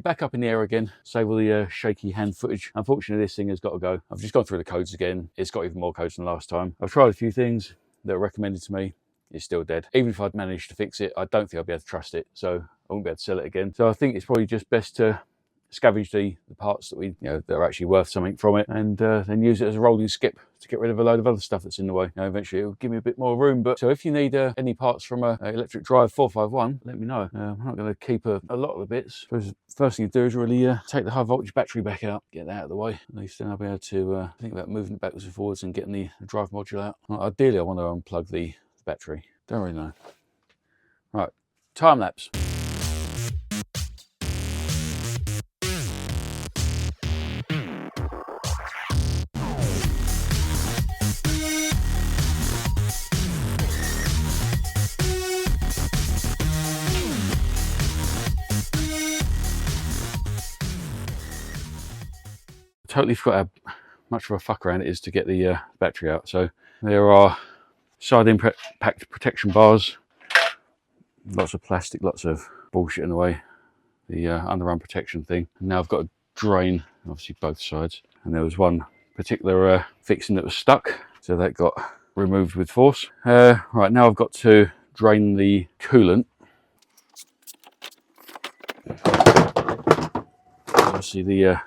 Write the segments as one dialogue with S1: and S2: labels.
S1: it back up in the air again, save all the shaky hand footage. Unfortunately, this thing has got to go. I've just gone through the codes again. It's got even more codes than last time. I've tried a few things that were recommended to me. It's still dead. Even if I'd managed to fix it, I don't think I'll be able to trust it, so I won't be able to sell it again. So I think it's probably just best to scavenge the parts that that are actually worth something from it, and then use it as a rolling skip to get rid of a load of other stuff that's in the way. Eventually it'll give me a bit more room. But so if you need any parts from a electric drive 451, let me know. I'm not going to keep a lot of the bits. So first thing you do is really take the high voltage battery back out, get that out of the way. At least then I'll be able to think about moving it backwards and forwards and getting the drive module out. Ideally I want to unplug the battery. Don't really know. Right, time lapse. Totally forgot how much of a fuck around it is to get the battery out. So there are side impact protection bars, lots of plastic, lots of bullshit in the way, the underrun protection thing. And now I've got a drain, obviously both sides, and there was one particular fixing that was stuck, so that got removed with force. Right, now I've got to drain the coolant. Obviously the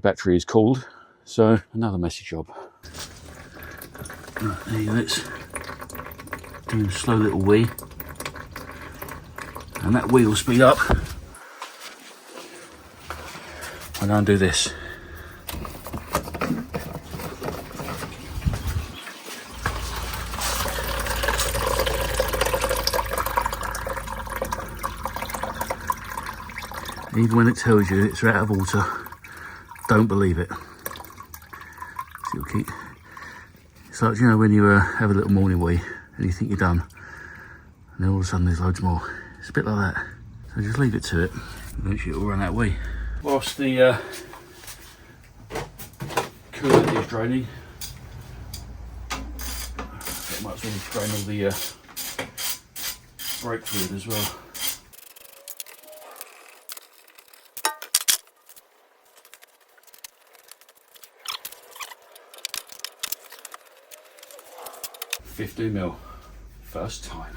S1: battery is cooled, so another messy job. Right, there you go, let's do a slow little wee, and that wee will speed up when I undo this. Even when it tells you it's out of water, don't believe it. So it's like, when you have a little morning wee and you think you're done, and then all of a sudden there's loads more. It's a bit like that. So just leave it to it. Eventually it'll run out wee. Whilst the coolant is draining, it might as well drain all the brake fluid as well. $50mm, first time.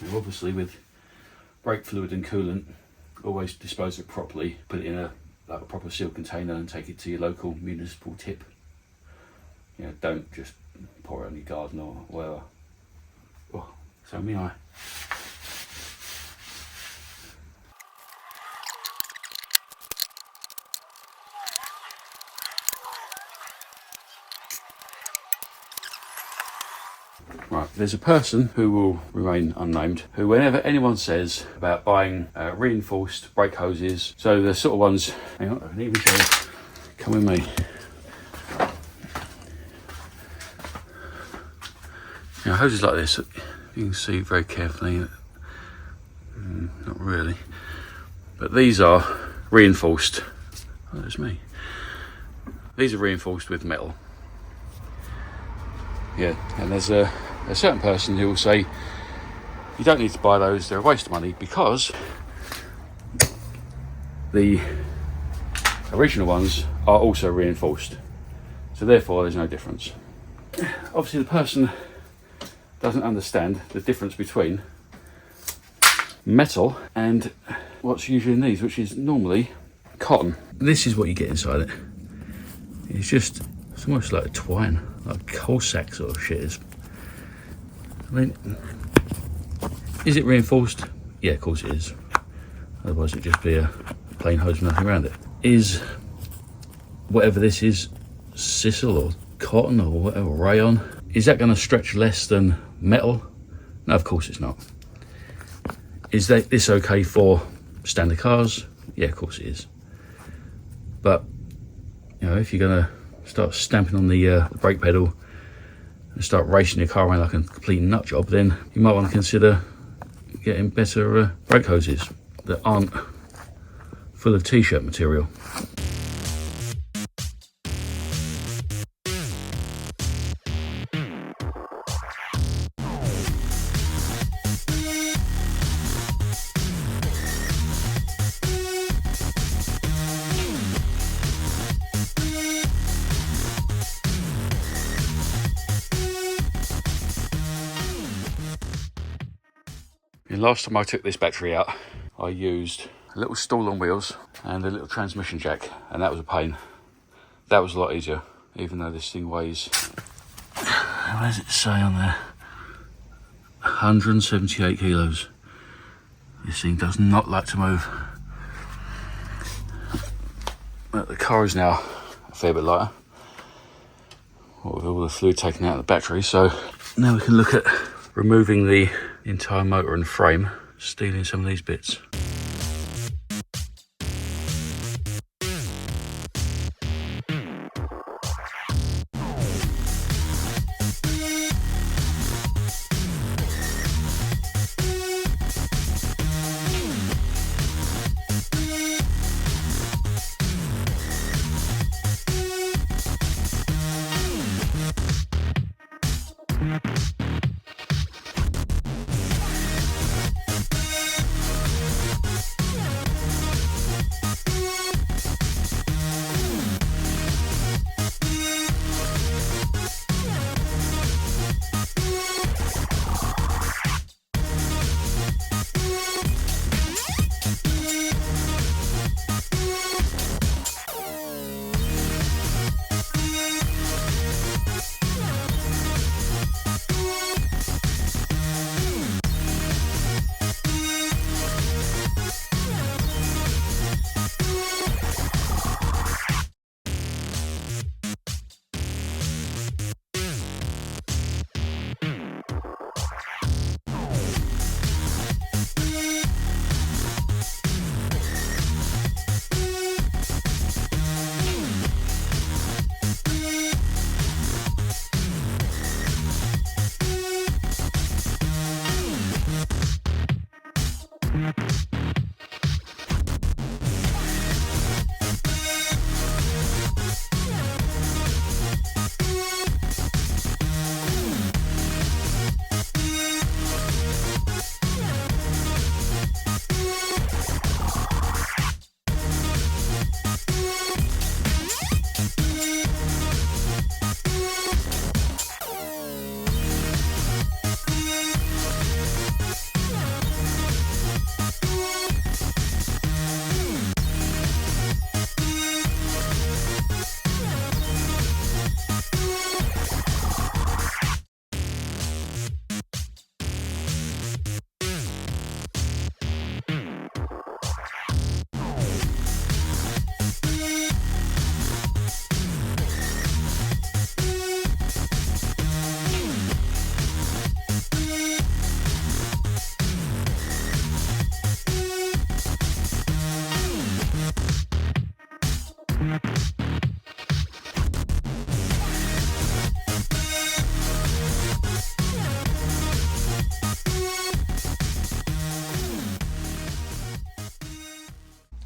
S1: Now obviously with brake fluid and coolant, always dispose of it properly, put it in a proper sealed container and take it to your local municipal tip. Don't just pour it on your garden or whatever. Oh, so me eye. Right, there's a person who will remain unnamed, who whenever anyone says about buying reinforced brake hoses, so the sort of ones, hang on, I can even show you, come with me. Hoses like this, you can see very carefully, not really, but these are reinforced. Oh, there's me. These are reinforced with metal. Yeah, and there's a certain person who will say you don't need to buy those, they're a waste of money, because the original ones are also reinforced, so therefore there's no difference. Obviously the person doesn't understand the difference between metal and what's usually in these, which is normally cotton. This is what you get inside it. It's almost like a twine, like coal sack sort of shit. I mean, is it reinforced? Yeah, of course it is. Otherwise it'd just be a plain hose with nothing around it. Is whatever this is, sisal or cotton or whatever, rayon, is that going to stretch less than metal? No, of course it's not. Is this okay for standard cars? Yeah, of course it is. But, you know, if you're going to start stamping on the brake pedal and start racing your car around like a complete nut job, then you might want to consider getting better brake hoses that aren't full of t-shirt material. And last time I took this battery out, I used a little stool on wheels and a little transmission jack, and that was a pain. That was a lot easier, even though this thing weighs, what does it say on there? 178 kilos. This thing does not like to move. But the car is now a fair bit lighter, with all the fluid taken out of the battery. So now we can look at removing the entire motor and frame, stealing some of these bits.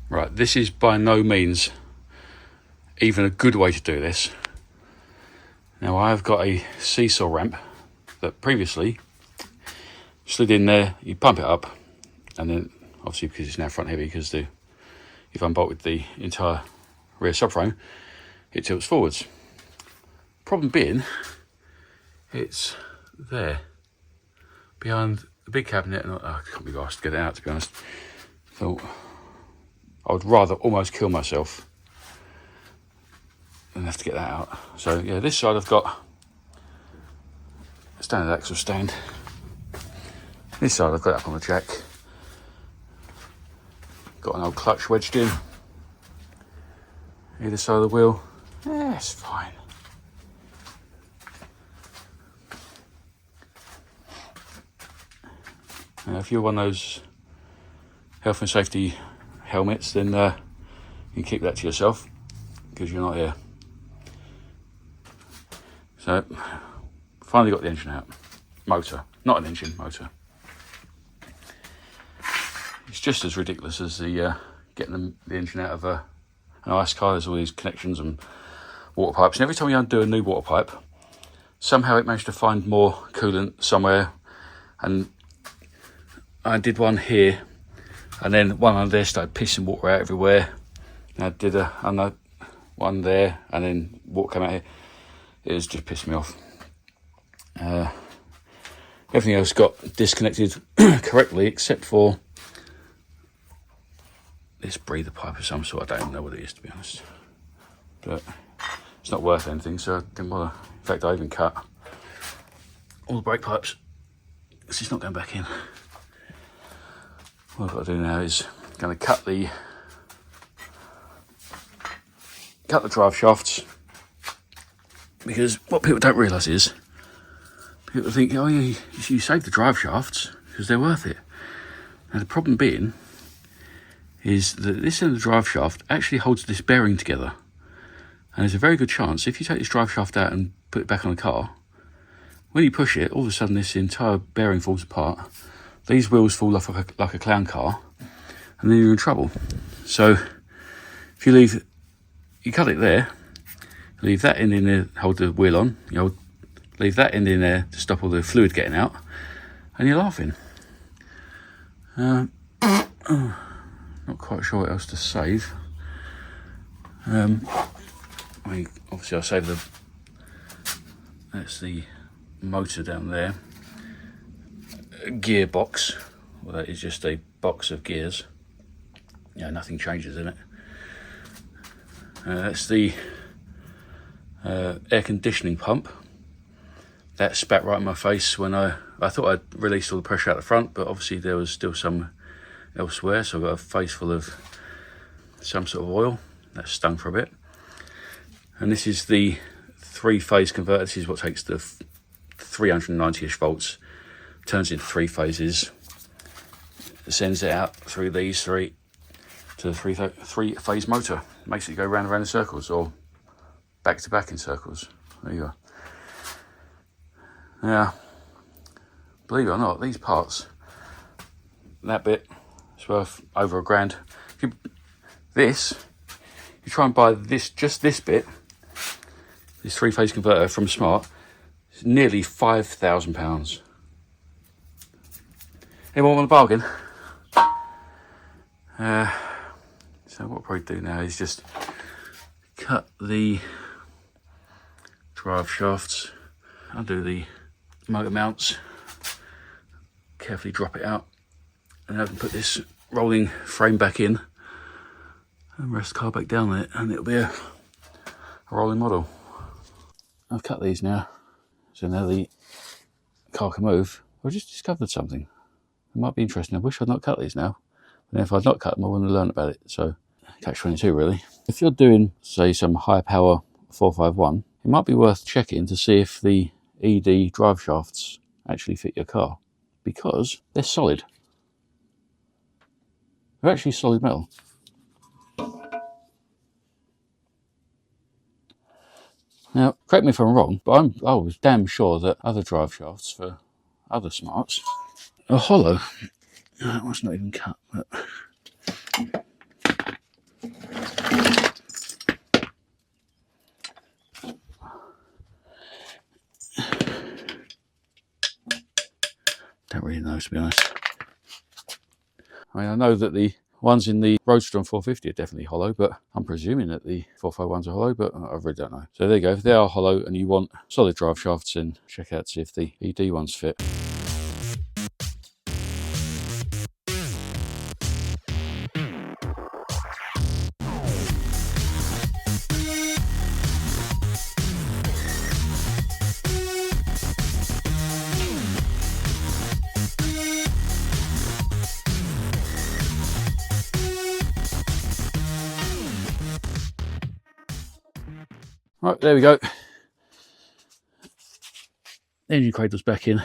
S1: Right, this is by no means even a good way to do this. Now I have got a seesaw ramp that previously slid in there, you pump it up, and then obviously because it's now front heavy, because you've unbolted the entire rear subframe, it tilts forwards. Problem being, it's there behind the big cabinet, and I can't be asked to get it out, to be honest. Thought I would rather almost kill myself than have to get that out. So yeah, this side I've got a standard axle stand. This side I've got it up on the jack. Got an old clutch wedged in. Either side of the wheel. Yeah, it's fine. Now, if you're one of those health and safety helmets, then you can keep that to yourself because you're not here. So, finally got the engine out. Motor, not an engine, motor. It's just as ridiculous as the getting the engine out of an ice car. There's all these connections and water pipes, and every time you undo a new water pipe, somehow it managed to find more coolant somewhere. And I did one here, and then one under there started pissing water out everywhere. And I did another one there, and then water came out here. It was just pissed me off. Everything else got disconnected correctly, except for this breather pipe of some sort. I don't even know what it is, to be honest. But it's not worth anything, so I didn't bother. In fact, I even cut all the brake pipes. This is not going back in. What I've got to do now is going to cut the drive shafts, because what people don't realise is people think, oh yeah, you save the drive shafts because they're worth it. Now the problem being is that this end of the drive shaft actually holds this bearing together, and there's a very good chance if you take this drive shaft out and put it back on the car, when you push it, all of a sudden this entire bearing falls apart, these wheels fall off like a clown car, and then you're in trouble. So if you cut it there, leave that end in there, hold the wheel on, leave that end in there to stop all the fluid getting out, and you're laughing. Not quite sure what else to save. Obviously I'll save that's the motor down there. A gearbox, well, that is just a box of gears. Yeah, nothing changes in it. That's the air conditioning pump. That spat right in my face when I thought I'd released all the pressure out the front, but obviously there was still some elsewhere, so I got a face full of some sort of oil. That stung for a bit. And this is the 3-phase converter. This is what takes the 390-ish volts, turns into 3 phases, sends it out through these 3 to the 3-phase motor. Makes it go round and round in circles, or back to back in circles. There you go. Now, believe it or not, these parts, that bit, it's worth over £1,000. You try and buy just this bit, this 3-phase converter from Smart, it's nearly £5,000. Anyone want a bargain? So what I'll probably do now is just cut the drive shafts, undo the motor mounts, carefully drop it out, and I can put this rolling frame back in and rest the car back down there, and it'll be a rolling model. I've cut these now, so now the car can move. I just discovered something. It might be interesting. I wish I'd not cut these now. And if I'd not cut them, I wouldn't have learned about it. So, catch-22 really. If you're doing, say, some high power 451, it might be worth checking to see if the ED drive shafts actually fit your car, because they're solid. They're actually solid metal. Now, correct me if I'm wrong, but I was damn sure that other drive shafts for other Smarts are hollow. That one's not even cut, but... don't really know, to be honest. I mean, I know that the ones in the Roadster and 450 are definitely hollow, but I'm presuming that the 451s are hollow, but I really don't know. So there you go. If they are hollow and you want solid drive shafts, then check out to see if the ED ones fit. Right, there we go. The engine cradle's back in.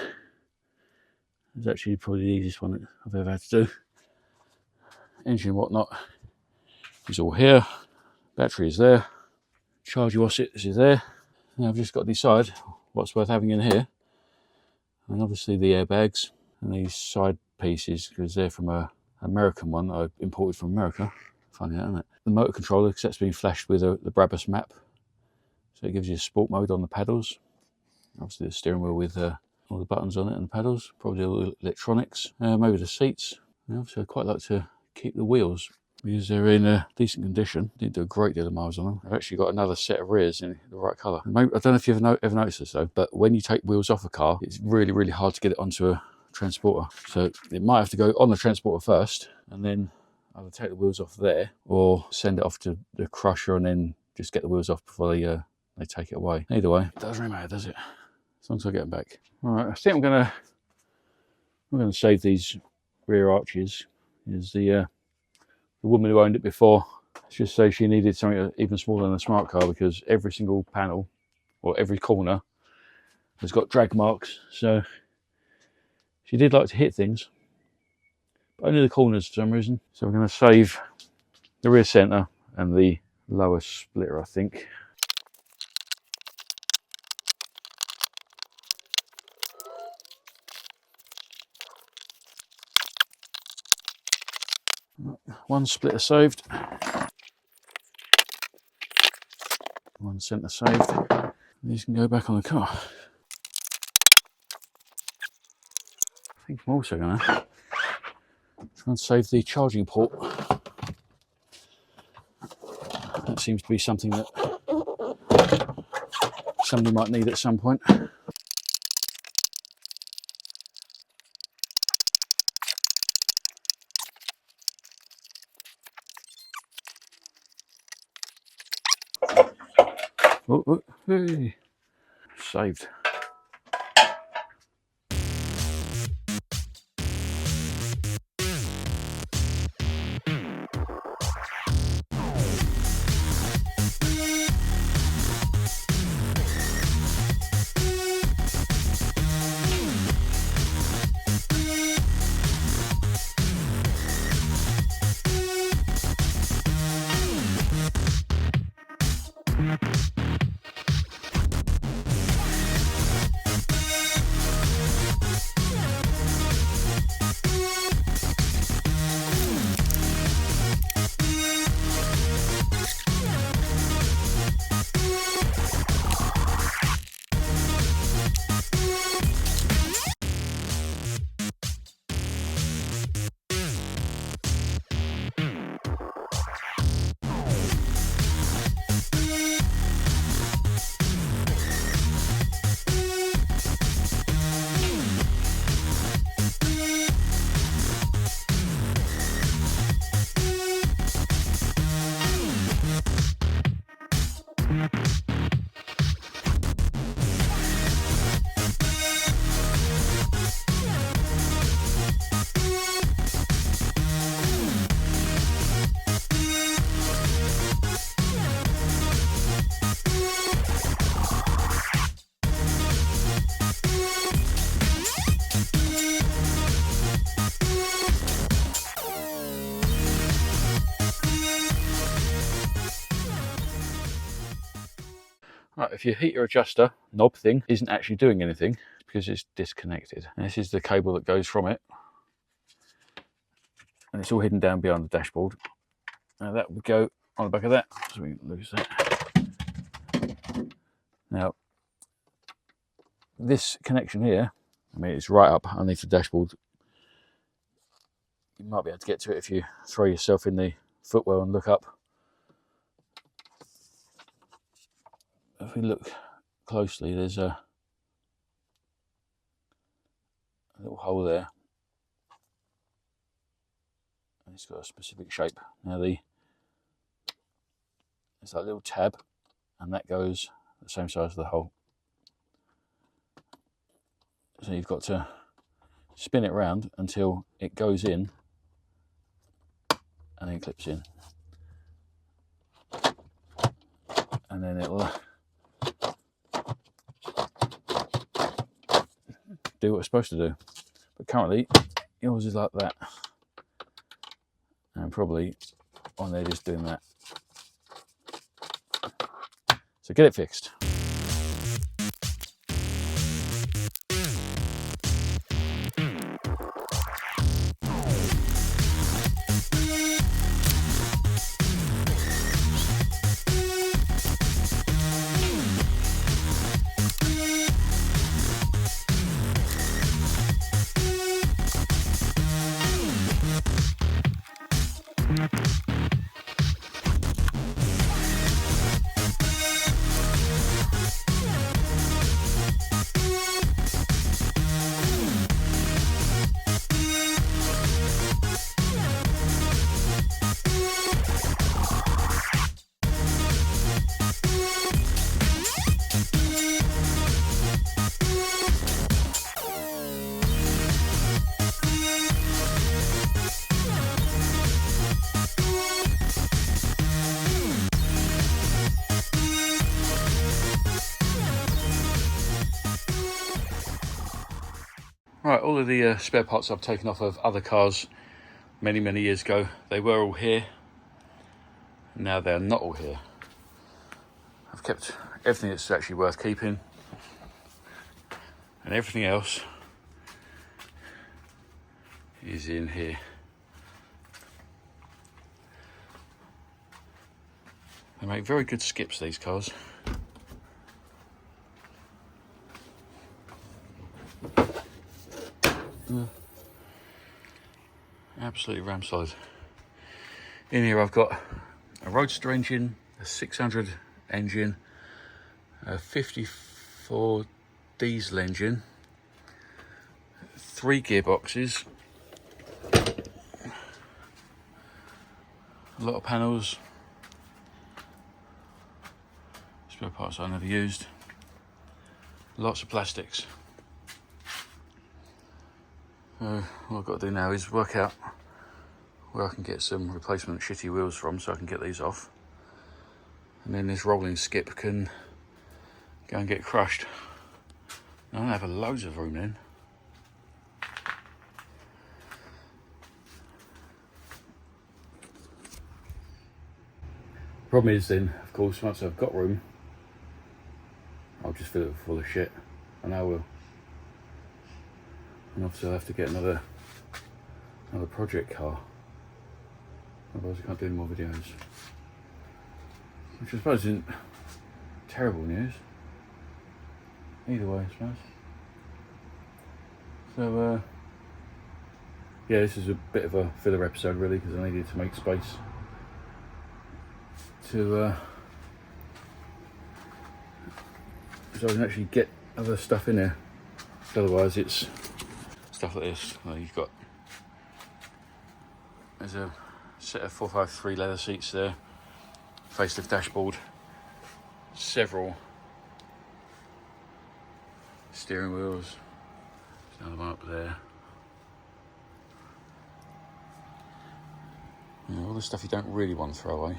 S1: It's actually probably the easiest one that I've ever had to do. engine and whatnot is all here. Battery is there. Charger wasset is there. Now I've just got to decide what's worth having in here. And obviously the airbags and these side pieces, because they're from an American one that I imported from America. Funny that, isn't it? The motor controller, because that's been flashed with the Brabus map. So it gives you a sport mode on the pedals. Obviously the steering wheel with all the buttons on it and the pedals. Probably all the electronics. Maybe the seats. And obviously I'd quite like to keep the wheels, because they're in a decent condition. Didn't do a great deal of miles on them. I've actually got another set of rears in the right colour. Maybe, I don't know if you've ever noticed this though, but when you take wheels off a car, it's really, really hard to get it onto a transporter. So it might have to go on the transporter first, and then either take the wheels off there, or send it off to the crusher and then just get the wheels off before they take it away. Either way, it doesn't really matter, does it? As long as I get them back. All right, I think I'm gonna save these rear arches. Is the woman who owned it before, let's just say she needed something even smaller than a smart car, because every single panel or every corner has got drag marks. So she did like to hit things, but only the corners for some reason. So we're going to save the rear centre and the lower splitter, I think. One splitter saved. One centre saved. These can go back on the car. I think I'm also going to try and save the charging port. That seems to be something that somebody might need at some point. Oh, hey. Saved. Right, if your heater adjuster knob thing isn't actually doing anything, it's because it's disconnected. And this is the cable that goes from it. And it's all hidden down behind the dashboard. Now that would go on the back of that, so we can lose that. Now, this connection here, I mean, it's right up underneath the dashboard. You might be able to get to it if you throw yourself in the footwell and look up. If we look closely, there's a little hole there, and it's got a specific shape. Now there's that little tab, and that goes the same size as the hole. So you've got to spin it round until it goes in and then clips in, and then it'll do what it's supposed to do. But currently yours is like that, and probably on there just doing that. So get it fixed. Right, all of the spare parts I've taken off of other cars many years ago, they were all here. Now they're not all here. I've kept everything that's actually worth keeping, and everything else is in here. They make very good skips, these cars. Absolutely ram solid. In here I've got a Roadster engine, a 600 engine, a 54 diesel engine, 3 gearboxes, a lot of panels, spare parts I never used, lots of plastics. What I've got to do now is work out where I can get some replacement shitty wheels from so I can get these off. And then this rolling skip can go and get crushed. I don't have loads of room then. Problem is then, of course, once I've got room, I'll just fill it full of shit, and I will. And obviously I'll have to get another project car. Otherwise I can't do any more videos. Which I suppose isn't terrible news. Either way, I suppose. So, yeah, this is a bit of a filler episode really, because I needed to make space to so I can actually get other stuff in there. Otherwise it's stuff like this. Well, there's a set of 453 leather seats there, facelift dashboard, several steering wheels, there's another one up there. All the stuff you don't really want to throw away.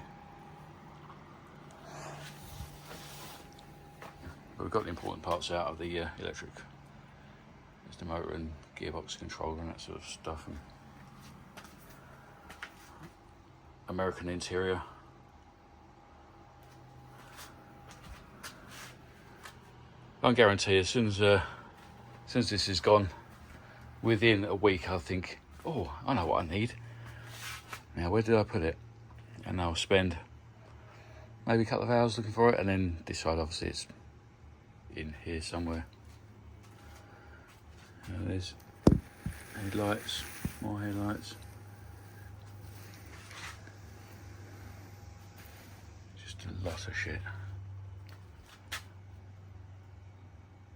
S1: But we've got the important parts out of the electric. There's the motor and gearbox controller and that sort of stuff. And American interior. I guarantee as soon as this is gone, within a week I'll think, oh, I know what I need. Now where did I put it? And I'll spend maybe a couple of hours looking for it and then decide obviously it's in here somewhere. There's headlights, more headlights. Just a lot of shit.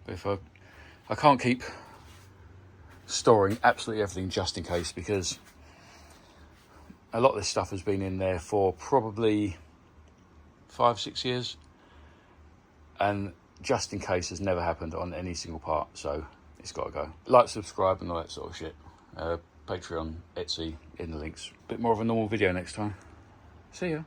S1: But if I can't keep storing absolutely everything just in case, because a lot of this stuff has been in there for probably 5-6 years, and just in case has never happened on any single part, so it's got to go. Like, subscribe and all that sort of shit. Patreon, Etsy, in the links. Bit more of a normal video next time. See ya.